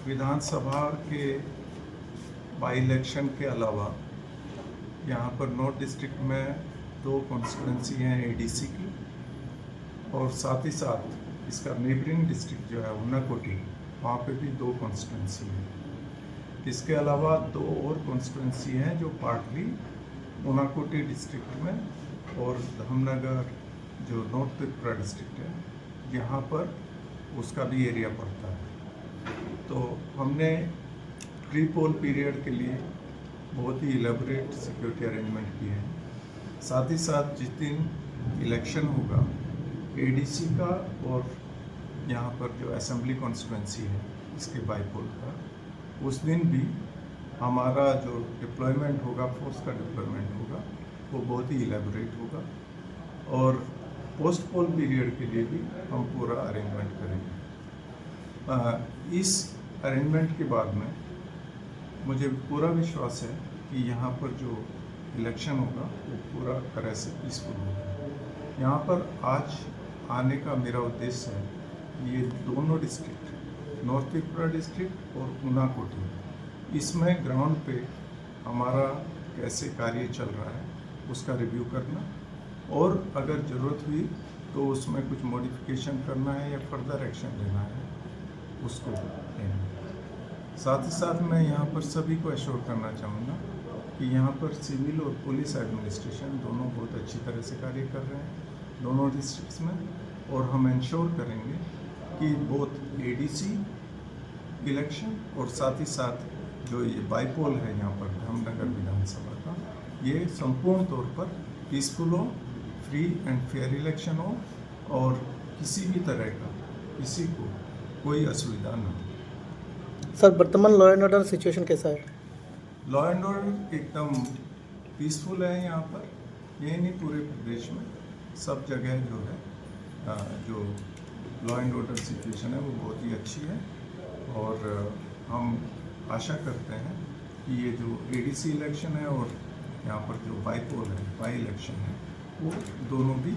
विधानसभा के by election के अलावा यहाँ पर नॉर्थ डिस्ट्रिक्ट में 2 कॉन्स्टिट्यूंसी हैं एडीसी की, और साथ ही साथ इसका नेबरिंग डिस्ट्रिक्ट जो है उन्नाकोटी, वहाँ पे भी 2 कॉन्स्टिट्यूंसी हैं। इसके अलावा 2 और कॉन्स्टिट्यूंसी हैं जो पार्टली उन्नाकोटी डिस्ट्रिक्ट में और धामनगर जो नॉर्थ त्रिपुरा डिस्ट्रिक्ट है, यहाँ पर उसका भी एरिया पड़ता है। तो हमने प्री पोल पीरियड के लिए बहुत ही इलेबोरेट सिक्योरिटी अरेंजमेंट किए हैं। साथ ही साथ जिस दिन इलेक्शन होगा एडीसी का और यहाँ पर जो असेंबली कॉन्स्टिट्यूंसी है इसके बाईपोल का, उस दिन भी हमारा जो डिप्लॉयमेंट होगा, फोर्स का डिप्लॉयमेंट होगा, वो बहुत ही इलेबोरेट होगा। और पोस्ट पोल पीरियड के लिए भी हम पूरा अरेंजमेंट करेंगे। इस अरेंजमेंट के बाद में मुझे पूरा विश्वास है कि यहाँ पर जो इलेक्शन होगा वो पूरा तरह से पीसफुल होगा। यहाँ पर आज आने का मेरा उद्देश्य है, ये दोनों डिस्ट्रिक्ट, नॉर्थ त्रिपुरा डिस्ट्रिक्ट और उन्नाकोटी, इसमें ग्राउंड पे हमारा कैसे कार्य चल रहा है उसका रिव्यू करना, और अगर ज़रूरत हुई तो उसमें कुछ मॉडिफिकेशन करना है या फर्दर एक्शन लेना है उसको लेना। साथ ही साथ मैं यहाँ पर सभी को एश्योर करना चाहूँगा कि यहाँ पर सिविल और पुलिस एडमिनिस्ट्रेशन दोनों बहुत अच्छी तरह से कार्य कर रहे हैं दोनों डिस्ट्रिक्ट्स में, और हम इंश्योर करेंगे कि बोथ एडीसी इलेक्शन और साथ ही साथ जो ये बाईपोल है यहाँ पर धामनगर विधानसभा का, ये संपूर्ण तौर पर पीसफुल हो, फ्री एंड फेयर इलेक्शन हो, और किसी भी तरह का किसी को कोई असुविधा न हो। सर, वर्तमान लॉ एंड ऑर्डर सिचुएशन कैसा है? लॉ एंड ऑर्डर एकदम पीसफुल है यहाँ पर, ये नहीं पूरे प्रदेश में, सब जगह जो है जो लॉ एंड ऑर्डर सिचुएशन है वो बहुत ही अच्छी है। और हम आशा करते हैं कि ये जो एडीसी इलेक्शन है और यहाँ पर जो बाईपोल है, बाई इलेक्शन है, वो दोनों भी